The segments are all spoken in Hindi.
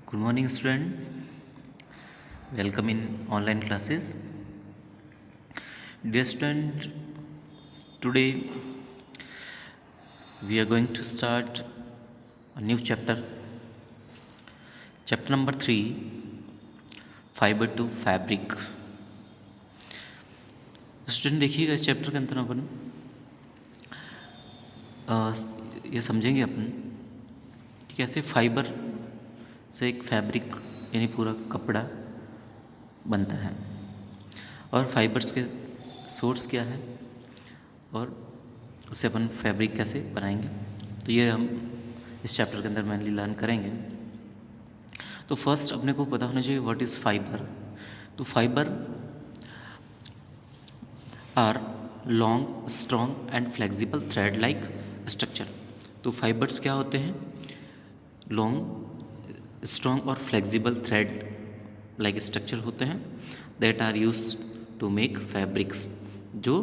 Good morning, student. Welcome in online classes. Dear student, today we are going to start a new chapter. Chapter number 3, Fiber to Fabric. Student देखिएगा इस चैप्टर के अंदर अपन ये समझेंगे अपन कि कैसे फाइबर से एक फैब्रिक यानी पूरा कपड़ा बनता है और फाइबर्स के सोर्स क्या है और उससे अपन फैब्रिक कैसे बनाएंगे, तो ये हम इस चैप्टर के अंदर मेनली लर्न करेंगे। तो फर्स्ट अपने को पता होना चाहिए व्हाट इज़ फाइबर। तो fibre are long strong and flexible thread like structure. तो फाइबर्स क्या होते हैं? लॉन्ग स्ट्रॉन्ग और फ्लेक्सिबल थ्रेड लाइक स्ट्रक्चर होते हैं that are use to make fabrics, जो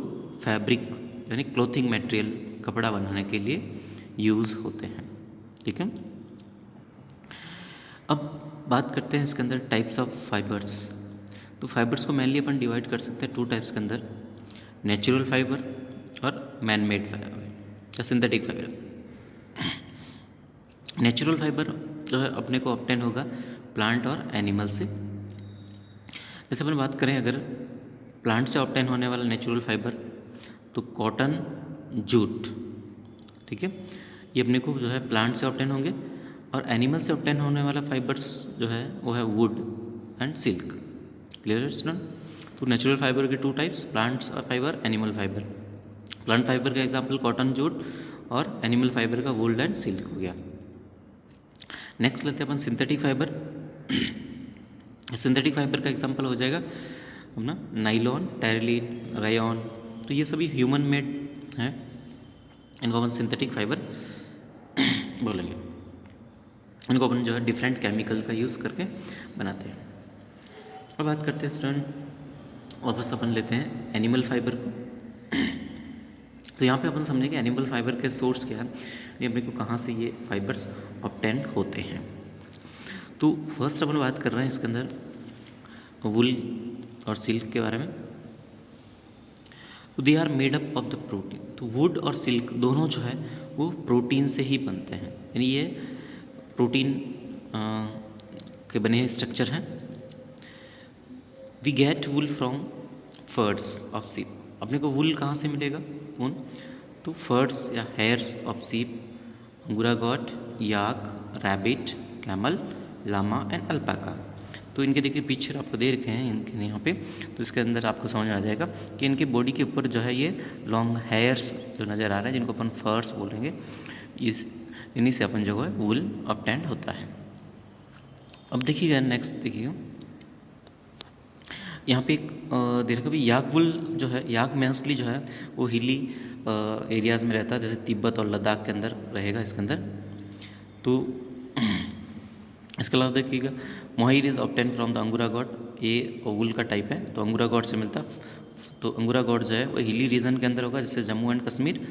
फैब्रिक यानी क्लोथिंग मटेरियल कपड़ा बनाने के लिए यूज़ होते हैं। ठीक है, अब बात करते हैं इसके अंदर टाइप्स ऑफ फाइबर्स। तो फाइबर्स को मेनली अपन डिवाइड कर सकते हैं टू टाइप्स के अंदर, नेचुरल फाइबर और मैन मेड फाइबर या सिंथेटिक फाइबर। नेचुरल फाइबर जो है अपने को ऑब्टेन होगा प्लांट और एनिमल से। जैसे अपन बात करें अगर प्लांट से ऑब्टेन होने वाला नेचुरल फाइबर तो कॉटन, जूट, ठीक है, ये अपने को जो है प्लांट से ऑब्टेन होंगे। और एनिमल से ऑब्टेन होने वाला फाइबर्स जो है वो है would and silk. Clear student? तो नेचुरल फाइबर के two types, plants fibre, animal fibre. Plant fibre का एग्जांपल कॉटन, जूट, और एनिमल फाइबर का वुल एंड सिल्क हो गया। नेक्स्ट लेते हैं अपन सिंथेटिक फाइबर। सिंथेटिक फाइबर का एग्जांपल हो जाएगा अपना नाइलॉन, टेरिलीन, रायॉन। तो ये सभी ह्यूमन मेड हैं, इनको अपन सिंथेटिक फाइबर बोलेंगे। इनको अपन जो है डिफरेंट केमिकल का यूज़ करके बनाते हैं। अब बात करते हैं स्टूडेंट वापस अपन लेते हैं एनिमल फाइबर को। तो यहाँ पे अपन समझेंगे एनिमल फाइबर के सोर्स क्या है, ये अपने को कहाँ से ये फाइबर्स ऑब्टेन होते हैं। तो फर्स्ट अपन बात कर रहे हैं इसके अंदर वुल और सिल्क के बारे में। तो they are made up of the protein. तो वुड और सिल्क दोनों जो है वो प्रोटीन से ही बनते हैं, यानी ये प्रोटीन के बने स्ट्रक्चर हैं। वी गेट वुल फ्रॉम फर्स ऑफ सीप। अपने को वुल कहाँ से मिलेगा? ऊन। तो फर्स या hairs of sheep, angora goat, yak, rabbit, camel, llama and alpaca. तो इनके देखिए पिक्चर आपको दे रखे हैं इनके यहाँ पे। तो इसके अंदर आपको समझ में आ जाएगा कि इनके बॉडी के ऊपर जो है ये लॉन्ग हेयर्स जो नज़र आ रहे हैं, जिनको अपन फर्स बोलेंगे, इस इन्हीं से अपन जो है वुल ऑब्टेन होता है। अब देखिएगा नेक्स्ट देखिएगा यहाँ पे एक दे रखा भी याक वुल जो है, याक मोस्टली जो है वो हिली एरियाज़ में रहता है, जैसे तिब्बत और लद्दाख के अंदर रहेगा इसके अंदर। तो इसके अलावा देखिएगा मोहाइर इज़ ऑब्टेन फ्रॉम द अंगूरा गॉड। ये वुल का टाइप है, तो अंगूरा गॉड से मिलता है। तो अंगूरा गॉड जो है वो हिली रीजन के अंदर होगा, जैसे Jammu and Kashmir.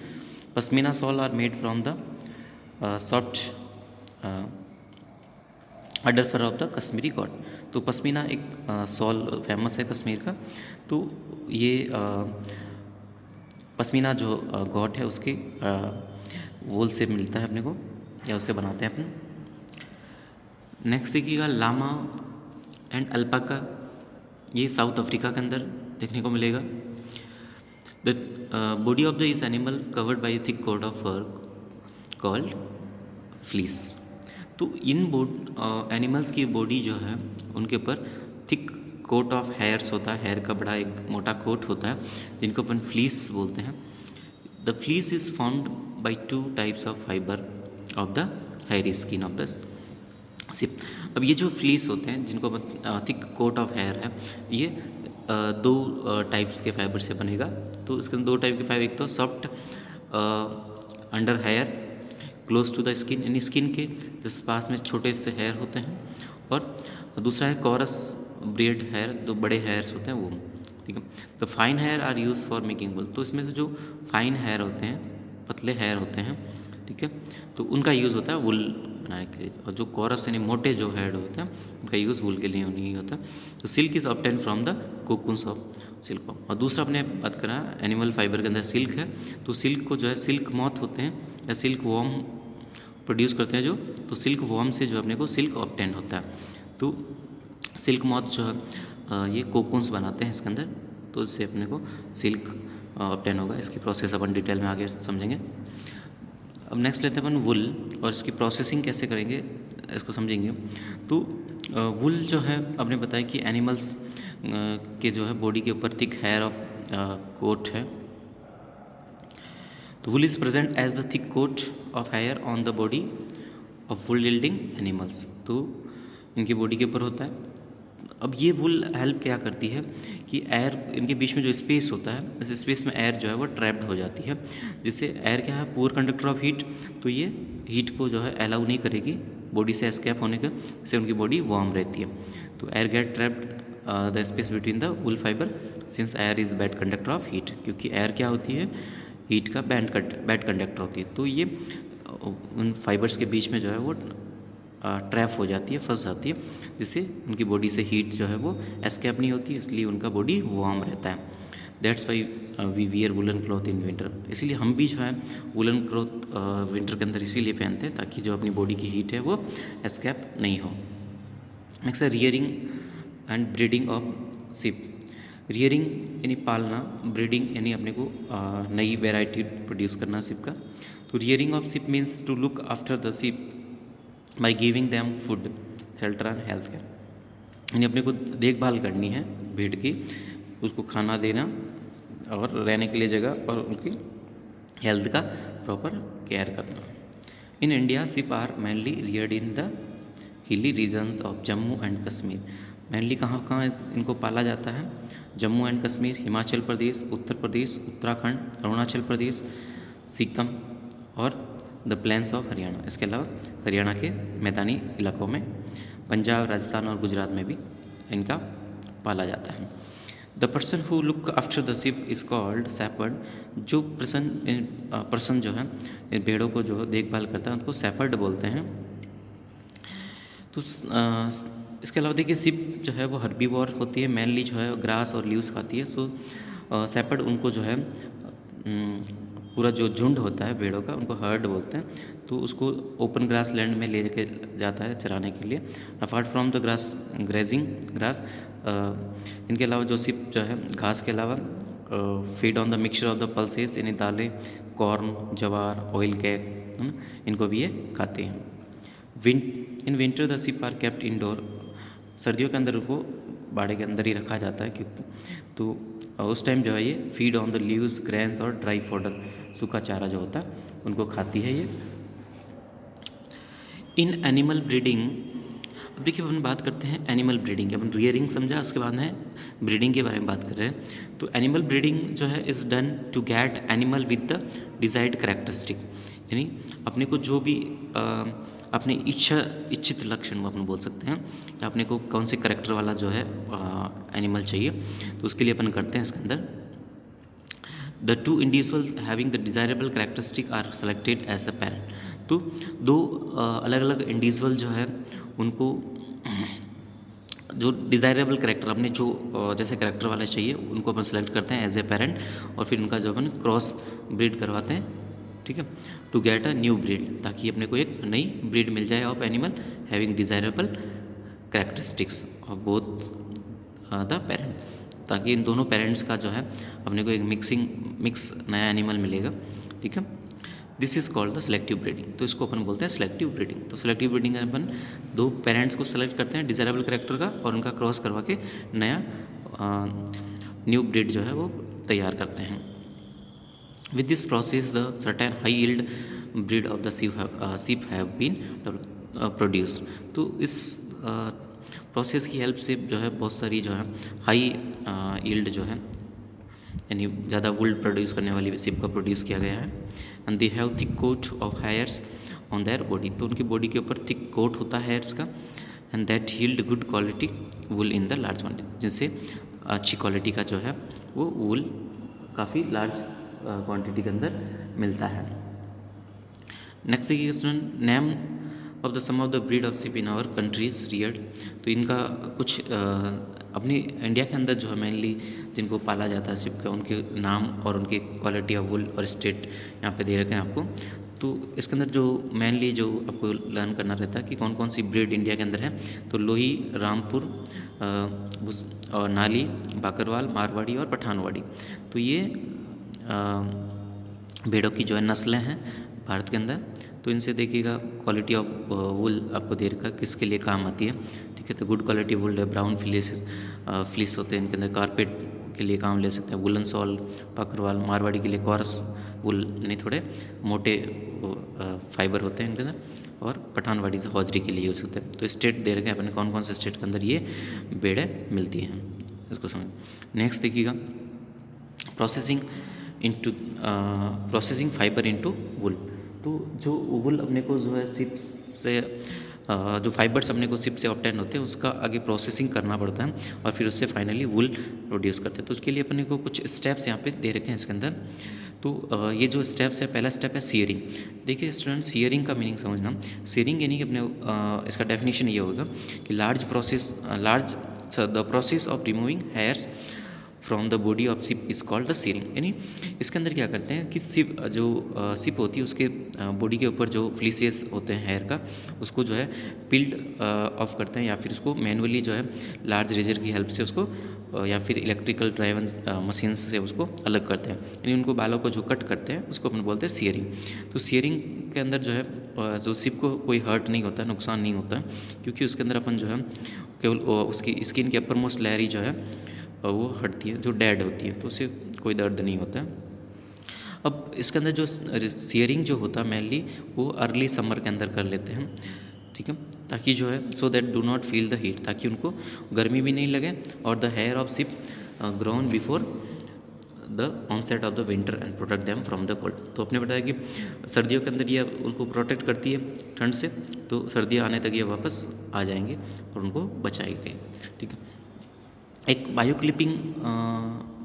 Pashmina shawl are made from the soft under fur of the Kashmiri goat. तो पश्मीना एक सॉल फेमस है कश्मीर का। तो ये पश्मीना जो गॉड है उसके वूल से मिलता है अपने को, या उससे बनाते हैं अपन। नेक्स्ट देखिएगा लामा एंड अल्पाका। ये साउथ अफ्रीका के अंदर देखने को मिलेगा। द बॉडी ऑफ द इस animal covered by thick coat of fur called fleece. तो इन एनिमल्स की बॉडी जो है उनके ऊपर थिक कोट ऑफ हेयर्स होता है, हेयर का बड़ा एक मोटा कोट होता है, जिनको अपन फ्लीस बोलते हैं। The fleece is formed by two types of fibre of the hairy skin of the ship. अब ये जो फ्लीस होते हैं जिनको अपन थिक कोट ऑफ हेयर है, ये दो टाइप्स के फाइबर से बनेगा। तो इसके दो टाइप के फाइबर, एक तो soft under hair close to the skin, यानी स्किन के जिस पास में छोटे से हेयर होते हैं, और दूसरा है कॉरस ब्रेड हेयर, जो बड़े हेयर्स होते हैं वो। ठीक है, the fine hair are used for making wool. तो इसमें से जो फाइन हेयर होते हैं, पतले हेयर होते हैं, ठीक है, तो उनका यूज़ होता है वुल बनाने के लिए, और जो कोरस यानी मोटे जो हेड होते हैं उनका यूज़ वूल के लिए नहीं होता। तो silk is obtain from the cocoons of silk worm. और दूसरा अपने बात करा एनिमल फाइबर के अंदर सिल्क है, तो सिल्क को जो है सिल्क मॉथ होते हैं या सिल्क वॉर्म प्रोड्यूस करते हैं जो, तो सिल्क वॉर्म से जो अपने को सिल्क ऑब्टेन होता है। तो सिल्क मॉथ जो है ये कोकून्स बनाते हैं इसके अंदर, तो इससे अपने को सिल्क ऑब्टेन होगा। इसकी प्रोसेस अपन डिटेल में आगे समझेंगे। अब नेक्स्ट लेते हैं अपन वुल, और इसकी प्रोसेसिंग कैसे करेंगे इसको समझेंगे। तो वुल जो है आपने बताया कि एनिमल्स के जो है बॉडी के ऊपर थिक हेयर ऑफ कोट है। तो wool is present as the thick coat of hair on the body of wool yielding animals. तो इनकी बॉडी के ऊपर होता है। अब ये वुल हेल्प क्या करती है कि एयर, इनके बीच में जो स्पेस होता है, इस स्पेस में एयर जो है वो ट्रैप्ड हो जाती है, जिससे एयर क्या है पुअर कंडक्टर ऑफ हीट, तो ये हीट को जो है अलाउ नहीं करेगी बॉडी से एस्केप होने का, जिससे उनकी बॉडी वार्म रहती है। तो air get trapped the space between the wool fibre since air is bad conductor of heat, क्योंकि एयर क्या होती है हीट का बैड कंडक्टर होती है। तो ये उन फाइबर्स के बीच में जो है वो ट्रैप हो जाती है, फंस जाती है, जिससे उनकी बॉडी से हीट जो है वो एस्केप नहीं होती, इसलिए उनका बॉडी वार्म रहता है। That's why we wear woollen cloth in winter. इसीलिए हम भी जो है वुलन क्लॉथ विंटर के अंदर इसीलिए पहनते हैं ताकि जो अपनी बॉडी की हीट है वो एस्केप नहीं हो। नेक्स्ट है rearing and breeding of ship. Rearing यानी पालना, ब्रीडिंग यानी अपने को नई वेराइटी प्रोड्यूस करना शिप का। तो rearing of sheep means to look after the sheep by giving them food, shelter and health care. यानी अपने को देखभाल करनी है भेड़ की, उसको खाना देना और रहने के लिए जगह और उनकी हेल्थ का प्रॉपर केयर करना। In India sheep are mainly reared in the hilly regions of Jammu and Kashmir. Mainly कहाँ कहाँ इनको पाला जाता है? जम्मू एंड कश्मीर, हिमाचल प्रदेश, उत्तर प्रदेश, उत्तराखंड, अरुणाचल प्रदेश, सिक्किम और द प्लेन्स ऑफ हरियाणा। इसके अलावा हरियाणा के मैदानी इलाकों में, पंजाब, राजस्थान और गुजरात में भी इनका पाला जाता है। The person who look after the sheep is called shepherd. जो पर्सन जो है इन भेड़ों को जो देखभाल करता है उनको शेपर्ड बोलते हैं। तो इसके अलावा देखिए शिप जो है वो हर्बीवोर होती है, मेनली जो है ग्रास और लीव्स खाती है। सो शेपर्ड उनको जो है पूरा जो झुंड होता है भेड़ों का उनको हर्ड बोलते हैं। तो उसको ओपन ग्रास लैंड में ले के जाता है चराने के लिए। Apart from the grass grazing grass, इनके अलावा जो शिप जो है घास के अलावा feed on the mixture of the pulses, यानी दालें, कॉर्न, जवार, ऑयल केक, इनको भी ये खाते हैं। In winter the sheep are kept indoor. सर्दियों के अंदर उनको बाड़े के अंदर ही रखा जाता है, क्योंकि तो उस टाइम जो है ये feed on the leaves, grains और ड्राई फॉडर, सूखा चारा जो होता है उनको खाती है ये। इन एनिमल ब्रीडिंग, अब देखिए अपन बात करते हैं एनिमल ब्रीडिंग की। अपन रियरिंग समझा, उसके बाद है ब्रीडिंग के बारे में बात कर रहे हैं। तो एनिमल ब्रीडिंग जो है is done to get animal with the desired characteristic, यानी अपने को जो भी अपने इच्छित लक्षण वो अपन बोल सकते हैं कि अपने को कौन से करेक्टर वाला जो है एनिमल चाहिए, तो उसके लिए अपन करते हैं इसके अंदर। The two individuals having the desirable characteristic are selected as a parent. तो दो अलग अलग इंडिविजुअल जो है उनको जो डिज़ायरेबल करेक्टर, अपने जो जैसे करेक्टर वाले चाहिए उनको अपन सेलेक्ट करते हैं एज ए पेरेंट, और फिर उनका जो अपन क्रॉस ब्रीड करवाते हैं, ठीक है, to get a new breed, ताकि अपने को एक नई ब्रीड मिल जाए of animal having desirable characteristics of both the parent, ताकि इन दोनों पेरेंट्स का जो है अपने को एक मिक्स नया एनिमल मिलेगा, ठीक है। This is called the selective breeding. तो इसको अपन बोलते हैं सेलेक्टिव ब्रीडिंग। तो सेलेक्टिव ब्रीडिंग में अपन दो पेरेंट्स को सेलेक्ट करते हैं डिज़ायरेबल कैरेक्टर का, और उनका क्रॉस करवा के नया न्यू ब्रीड जो है वो तैयार करते हैं। With this process the certain high yield breed of the sheep have been produced. तो इस प्रोसेस की हेल्प से जो है बहुत सारी जो है हाई यील्ड जो है यानी ज़्यादा वुल प्रोड्यूस करने वाली शिप को प्रोड्यूस किया गया है। And they have thick coat of hairs on their body. तो उनकी बॉडी के ऊपर थिक कोट होता है हेयर्स का। And that yield good quality wool in the large quantity, जिससे अच्छी क्वालिटी का जो है वो वुल काफ़ी लार्ज क्वांटिटी के अंदर मिलता है। नेक्स्ट देखिए student, name of the some of the breed of sheep in our countries reared. तो इनका कुछ अपनी इंडिया के अंदर जो है मेनली जिनको पाला जाता है शिप का, उनके नाम और उनकी क्वालिटी ऑफ वुल और स्टेट यहाँ पे दे रखे हैं आपको। तो इसके अंदर जो मेनली जो आपको लर्न करना रहता है कि कौन कौन सी ब्रीड इंडिया के अंदर है, तो लोही, रामपुर और नाली, बाकरवाल, मारवाड़ी और पठानवाड़ी। तो ये भेड़ों की जो है नस्लें हैं भारत के अंदर। तो इनसे देखिएगा क्वालिटी ऑफ वुल आपको दे रखा है किसके लिए काम आती है, ठीक है। तो गुड क्वालिटी वुल है, ब्राउन फ्लीस होते हैं इनके अंदर, कारपेट के लिए काम ले सकते हैं, वुलन सॉल, बाकरवाल, मारवाड़ी के लिए कॉर्स वुल यानी थोड़े मोटे फाइबर होते हैं इनके अंदर, और पठानवाड़ी से हौजरी के लिए यूज़ होते हैं। तो स्टेट दे रखे हैं अपने कौन कौन से स्टेट के अंदर ये भेड़ें मिलती हैं, इसको समझ। नेक्स्ट देखिएगा प्रोसेसिंग फाइबर इनटू वुल। तो जो वुल अपने को जो है शिप से जो फाइबर्स अपने को शिप से ऑब्टेन होते हैं उसका आगे प्रोसेसिंग करना पड़ता है और फिर उससे फाइनली वुल प्रोड्यूस करते हैं। तो उसके लिए अपने को कुछ स्टेप्स यहाँ पे दे रखे हैं इसके अंदर। तो ये जो स्टेप्स है, पहला स्टेप है सीयरिंग। देखिए स्टूडेंट, सीयरिंग का मीनिंग समझना। सीयरिंग यानी कि अपने इसका डेफिनेशन ये होगा कि the process of removing hairs from the body of ship is called the shearing. यानी इसके अंदर क्या करते हैं कि शिप होती है उसके बॉडी के ऊपर जो फ्लीसेस होते हैं हेयर का, उसको जो है पील्ड ऑफ करते हैं या फिर उसको मैनुअली जो है लार्ज रेजर की हेल्प से उसको या फिर इलेक्ट्रिकल ड्राइवन मशीन से उसको अलग करते हैं। यानी उनको बालों को जो कट करते हैं उसको अपन बोलते हैं सीयरिंग। तो सीयरिंग के अंदर जो है जो शिप को कोई हर्ट नहीं होता, नुकसान नहीं होता, क्योंकि उसके अंदर अपन जो है केवल उसकी स्किन की अपर मोस्ट लेयर ही जो है वो हटती है, जो डेड होती है, तो उससे कोई दर्द नहीं होता है। अब इसके अंदर जो सीयरिंग जो होता है मेनली वो अर्ली समर के अंदर कर लेते हैं, ठीक है, ताकि जो है so that do not feel the heat, ताकि उनको गर्मी भी नहीं लगे, और the hair of sheep grown before the onset of the winter and protect them from the cold. तो आपने बताया कि सर्दियों के अंदर ये उसको प्रोटेक्ट करती है ठंड से, तो सर्दियाँ आने तक ये वापस आ जाएंगे और उनको बचाएंगे, ठीक है। एक बायो क्लिपिंग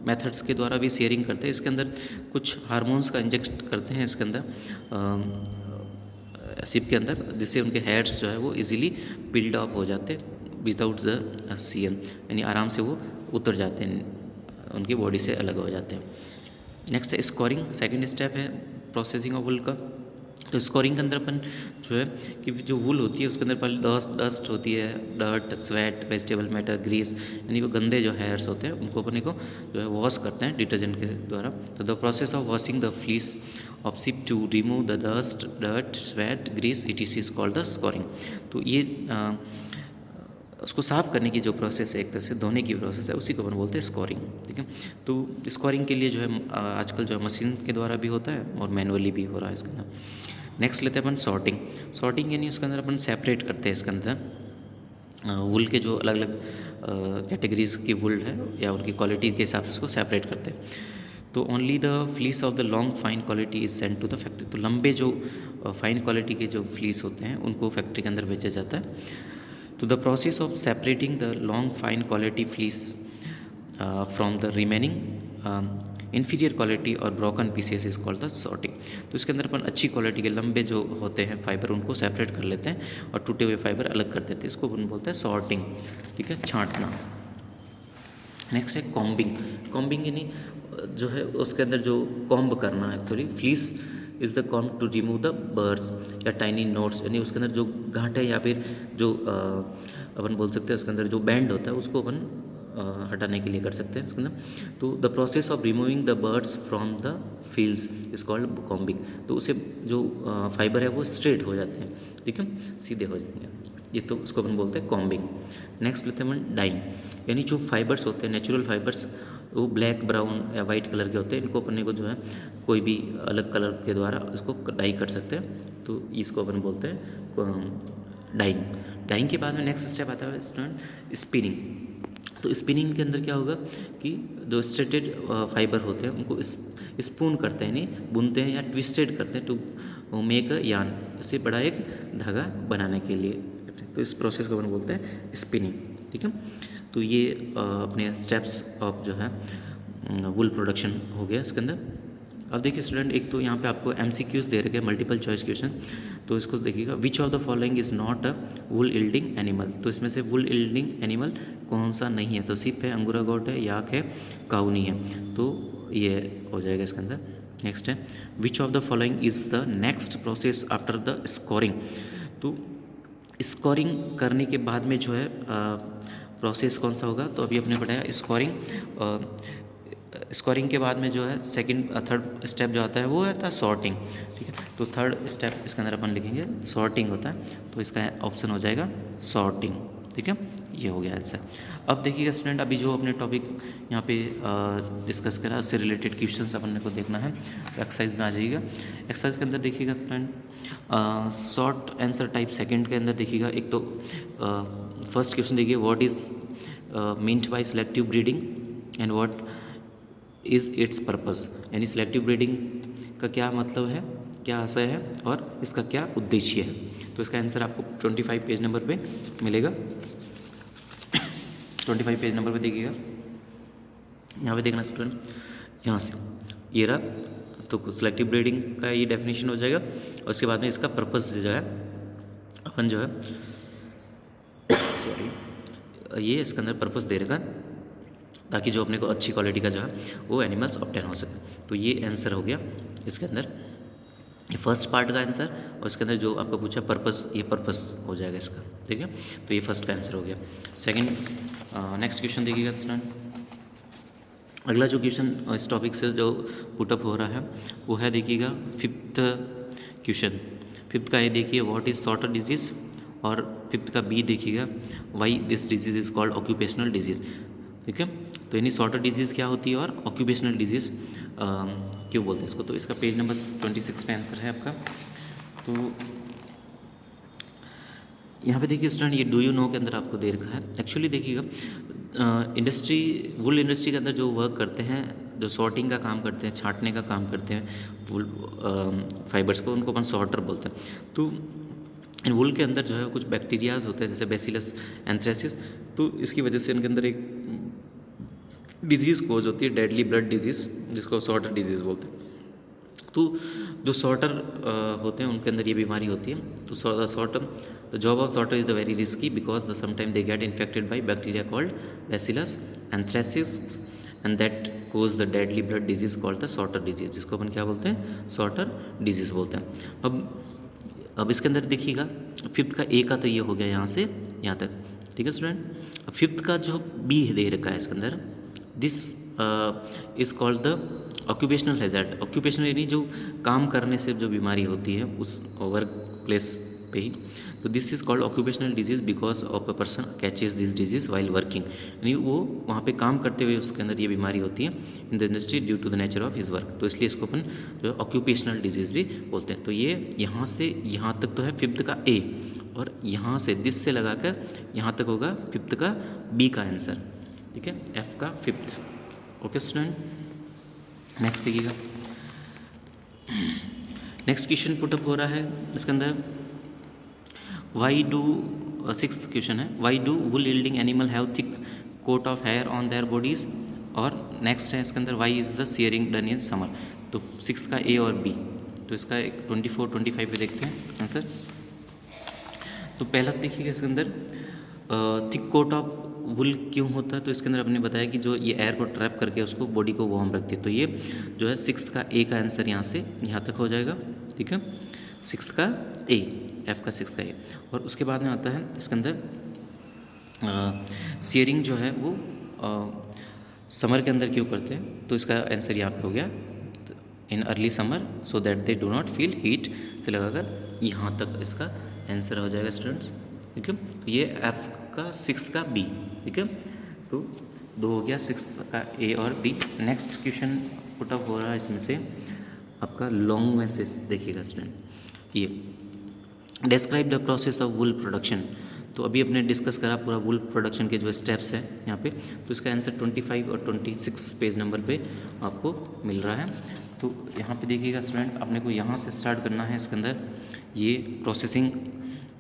मेथड्स के द्वारा भी शेयरिंग करते हैं। इसके अंदर कुछ हार्मोन्स का इंजेक्ट करते हैं इसके अंदर शिप के अंदर, जिससे उनके हेयर्स जो है वो इजीली बिल्ड अप हो जाते हैं विदाउट द सीएम, यानी आराम से वो उतर जाते हैं, उनकी बॉडी से अलग हो जाते हैं। नेक्स्ट है स्कोरिंग, सेकंड स्टेप है प्रोसेसिंग ऑफ वुल का। तो स्कोरिंग के अंदर अपन जो है कि जो वुल होती है उसके अंदर पहले डस्ट होती है, dirt, sweat, vegetable matter, grease, यानी वो गंदे जो हेयर्स होते हैं उनको अपने को जो है वॉश करते हैं डिटर्जेंट के द्वारा। तो the process of washing the fleece of sheep to remove the dust, dirt, sweat, grease, it is called the scouring. तो ये उसको साफ़ करने की जो प्रोसेस है, एक तरह से धोने की प्रोसेस है, उसी को अपन बोलते हैं स्कोरिंग, ठीक है। तो स्कोरिंग के लिए जो है आजकल जो है मशीन के द्वारा भी होता है और मैनुअली भी हो रहा है इसके अंदर। नेक्स्ट लेते हैं अपन सॉर्टिंग। सॉर्टिंग यानी उसके अंदर अपन सेपरेट करते हैं इसके अंदर वुल के जो अलग अलग कैटेगरीज की वुल है या उनकी क्वालिटी के हिसाब से उसको सेपरेट करते हैं। तो only the fleece of the long fine quality is send to the factory. तो लंबे जो फाइन क्वालिटी के जो फ्लीस होते हैं उनको फैक्ट्री के अंदर भेजा जाता है। तो the process of separating the long fine quality fleece from the remaining inferior quality और broken pieces is called the sorting. तो इसके अंदर अपन अच्छी क्वालिटी के लंबे जो होते हैं फाइबर उनको सेपरेट कर लेते हैं और टूटे हुए फाइबर अलग कर देते हैं, इसको अपन बोलते हैं सॉर्टिंग, ठीक है, छांटना। नेक्स्ट है कॉम्बिंग। कॉम्बिंग यानी जो है उसके अंदर जो कॉम्ब करना है, actually fleece is the comb to remove the birds या टाइनी नोट्स, यानी उसके अंदर जो गांठें या फिर जो अपन बोल सकते हैं उसके अंदर जो बैंड होता है उसको अपन हटाने के लिए कर सकते हैं इसके अंदर। तो the process of removing the birds from the fields is called combing. तो उसे जो फाइबर है वो स्ट्रेट हो जाते हैं, ठीक है, सीधे हो जाएंगे, ये तो उसको अपन बोलते हैं कॉम्बिंग। नेक्स्ट लेते हैं अपन डाइंग, यानी जो फाइबर्स होते हैं नेचुरल फाइबर्स वो ब्लैक, ब्राउन या वाइट कलर के होते हैं, इनको अपने को जो है कोई भी अलग कलर के द्वारा इसको डाई कर सकते हैं, तो इसको अपन बोलते हैं डाइंग। डाइंग के बाद में नेक्स्ट स्टेप आता है स्टूडेंट स्पिनिंग। तो स्पिनिंग के अंदर क्या होगा कि जो स्ट्रेटेड फाइबर होते हैं उनको स्पून करते हैं, यानी बुनते हैं या ट्विस्टेड करते हैं टू मेक अ यार्न, इससे बड़ा एक धागा बनाने के लिए। तो इस प्रोसेस को अपन बोलते हैं स्पिनिंग, ठीक है। तो ये अपने स्टेप्स ऑफ जो है वुल प्रोडक्शन हो गया इसके अंदर। अब देखिए स्टूडेंट, एक तो यहाँ पे आपको MCQs दे रखे हैं, मल्टीपल चॉइस क्वेश्चन। तो इसको देखिएगा, which of the following is not a wool yielding animal, तो इसमें से वुल इल्डिंग एनिमल कौन सा नहीं है, तो सिप है, अंगूरा गोट है, याक है, काऊ नहीं है, तो ये हो जाएगा इसके अंदर। नेक्स्ट है, विच of the following is the next process after the scouring, तो स्कोरिंग करने के बाद में जो है प्रोसेस कौन सा होगा, तो अभी हमने पढ़ाया स्कोरिंग के बाद में जो है सेकंड थर्ड स्टेप जो आता है वो आता है सॉर्टिंग, ठीक है। तो थर्ड स्टेप इसके अंदर अपन लिखेंगे सॉर्टिंग होता है, तो इसका ऑप्शन हो जाएगा सॉर्टिंग, ठीक है। ये हो गया आंसर। अब देखिएगा स्टूडेंट, अभी जो अपने टॉपिक यहाँ पे डिस्कस करा उससे रिलेटेड क्वेश्चंस अपन को देखना है, तो एक्सरसाइज में आ जाइएगा। एक्सरसाइज के अंदर देखिएगा student, short answer type second के अंदर देखिएगा, एक तो फर्स्ट क्वेश्चन देखिए, what is meant by selective breeding and what is it's purpose, यानी सिलेक्टिव ब्रीडिंग का क्या मतलब है, क्या आशय है और इसका क्या उद्देश्य है। तो इसका आंसर आपको 25 पेज नंबर पे मिलेगा। 25 पेज नंबर पे देखिएगा, यहाँ पे देखना स्टूडेंट, यहाँ से ये रहा, तो सिलेक्टिव ब्रीडिंग का ये डेफिनेशन हो जाएगा, और उसके बाद में इसका पर्पस जो है अपन जो है सॉरी ये इसके अंदर पर्पस दे रखा, ताकि जो अपने को अच्छी क्वालिटी का जो है वो एनिमल्स ऑब्टेन हो सके। तो ये आंसर हो गया इसके अंदर, ये फर्स्ट पार्ट का आंसर, और इसके अंदर जो आपको पूछा पर्पस, ये पर्पस हो जाएगा इसका, ठीक है। तो ये फर्स्ट का आंसर हो गया। सेकंड नेक्स्ट क्वेश्चन देखिएगा स्टूडेंट, अगला जो क्वेश्चन इस टॉपिक से जो पुटअप हो रहा है वो है, देखिएगा फिफ्थ क्वेश्चन, फिफ्थ का ये देखिए, व्हाट इज सॉर्टर डिजीज़, और फिफ्थ का बी देखिएगा, why this disease is called occupational disease, ठीक है। तो यानी सॉर्टर डिजीज़ क्या होती है और ऑक्यूपेशनल डिजीज़ क्यों बोलते हैं इसको। तो इसका पेज नंबर 26 पे आंसर है आपका। तो यहाँ पे देखिए स्टूडेंट, ये डू यू नो के अंदर आपको दे रखा है। एक्चुअली देखिएगा, इंडस्ट्री, वुल इंडस्ट्री के अंदर जो वर्क करते हैं, जो सॉर्टिंग का काम करते हैं, छांटने का काम करते हैं वुल फाइबर्स को, उनको अपन सॉर्टर बोलते हैं। तो इन वुल के अंदर जो है कुछ बैक्टीरियाज होते हैं, जैसे बेसिलस एंथ्रेसिस, तो इसकी वजह से इनके अंदर एक डिजीज़ कोज होती है, डेडली ब्लड डिजीज़, जिसको सॉर्टर डिजीज़ बोलते हैं। तो जो सॉर्टर होते हैं उनके अंदर ये बीमारी होती है। तो sorter, the job of sorter is the very risky because the sometime they get infected by bacteria called bacillus anthracis and that cause the deadly blood disease called the sorter disease, जिसको अपन क्या बोलते हैं, सॉर्टर डिजीज़ बोलते हैं। अब इसके अंदर देखिएगा, फिफ्थ का ए का तो ये हो गया यहाँ से यहाँ तक, ठीक है स्टूडेंट। अब फिफ्थ का जो बी दे रखा है इसके अंदर, this is called the occupational hazard. Occupational यानी जो काम करने से जो बीमारी होती है उस वर्क प्लेस पे ही, तो this is called occupational disease because of a person catches this disease while working, यानी वो वहाँ पे काम करते हुए उसके अंदर ये बीमारी होती है in the industry due to the nature of his work, तो इसलिए इसको अपन जो ऑक्यूपेशनल डिजीज़ भी बोलते हैं। तो ये यहाँ से यहाँ तक तो है फिफ्थ का ए, और यहाँ से दिस से लगाकर यहाँ तक होगा फिफ्थ का बी का आंसर, ठीक है, एफ का फिफ्थ। ओके स्टूडेंट, नेक्स्ट देखिएगा, नेक्स्ट क्वेश्चन पुटअप हो रहा है इसके अंदर, वाई डू, सिक्स्थ क्वेश्चन है, why do wool yielding animal have thick coat of hair on their bodies, और नेक्स्ट है इसके अंदर, why is the shearing done in summer. तो सिक्स्थ का ए और बी, तो इसका 24-25 पे देखते हैं आंसर। तो पहला देखिएगा इसके अंदर, थिक कोट ऑफ वुल क्यों होता है, तो इसके अंदर आपने बताया कि जो ये एयर को ट्रैप करके उसको बॉडी को वार्म रखती है, तो ये जो है सिक्स्थ का ए का आंसर यहाँ से यहाँ तक हो जाएगा, ठीक है, सिक्स्थ का ए, एफ का सिक्स्थ का ए। और उसके बाद में आता है इसके अंदर सियरिंग जो है वो समर के अंदर क्यों करते हैं, तो इसका आंसर यहाँ पे हो गया, in early summer so that they do not feel heat, से लगाकर यहाँ तक इसका आंसर हो जाएगा स्टूडेंट्स, ठीक है। तो ये एफ का सिक्स्थ का बी, ठीक है। तो दो हो गया सिक्स्थ का ए और बी। नेक्स्ट क्वेश्चन पुटअप हो रहा है इसमें से आपका लॉन्ग में से देखिएगा स्टूडेंट, ये describe the process of wool production. तो अभी अपने डिस्कस करा पूरा वुल प्रोडक्शन के जो स्टेप्स है यहाँ पे, तो इसका आंसर 25 और 26 पेज नंबर पे आपको मिल रहा है। तो यहाँ पे देखिएगा स्टूडेंट, अपने को यहाँ से स्टार्ट करना है इसके अंदर, ये प्रोसेसिंग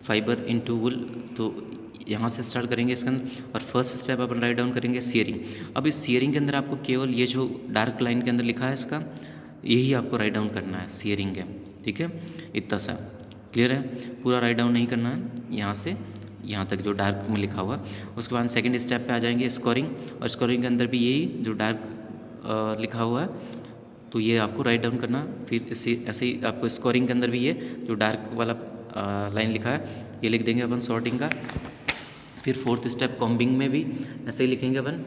फाइबर इनटू वुल, तो यहाँ से स्टार्ट करेंगे इसके अंदर। और फर्स्ट स्टेप अपन राइट डाउन करेंगे सियरिंग। अब इस सियरिंग के अंदर आपको केवल ये जो डार्क लाइन के अंदर लिखा है इसका, यही आपको राइट डाउन करना है, सियरिंग है, ठीक है, इतना सा। क्लियर है? पूरा राइट डाउन नहीं करना है, यहाँ से यहाँ तक जो डार्क में लिखा हुआ। उसके बाद सेकंड स्टेप पे आ जाएंगे स्कोरिंग, और स्कोरिंग के अंदर भी यही जो डार्क लिखा हुआ है तो ये आपको राइट डाउन करना। फिर इसी ऐसे ही आपको स्कोरिंग के अंदर भी ये जो डार्क वाला लाइन लिखा है ये लिख देंगे अपन सॉर्टिंग का। फिर फोर्थ स्टेप कॉम्बिंग में भी ऐसे ही लिखेंगे अपन,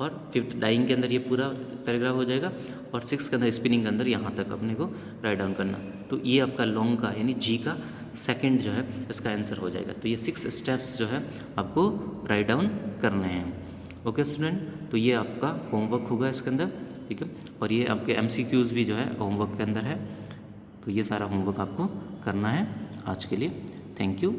और फिफ्थ डाइंग के अंदर ये पूरा पैराग्राफ हो जाएगा, और सिक्स के अंदर स्पिनिंग के अंदर यहाँ तक अपने को राइट डाउन करना। तो ये आपका लॉन्ग का यानी जी का सेकंड जो है इसका आंसर हो जाएगा। तो ये 6 स्टेप्स जो है आपको राइट डाउन करने हैं। ओके स्टूडेंट, तो ये आपका होमवर्क होगा इसके अंदर, ठीक है। और ये आपके MCQs भी जो है होमवर्क के अंदर है। तो ये सारा होमवर्क आपको करना है आज के लिए। Thank you.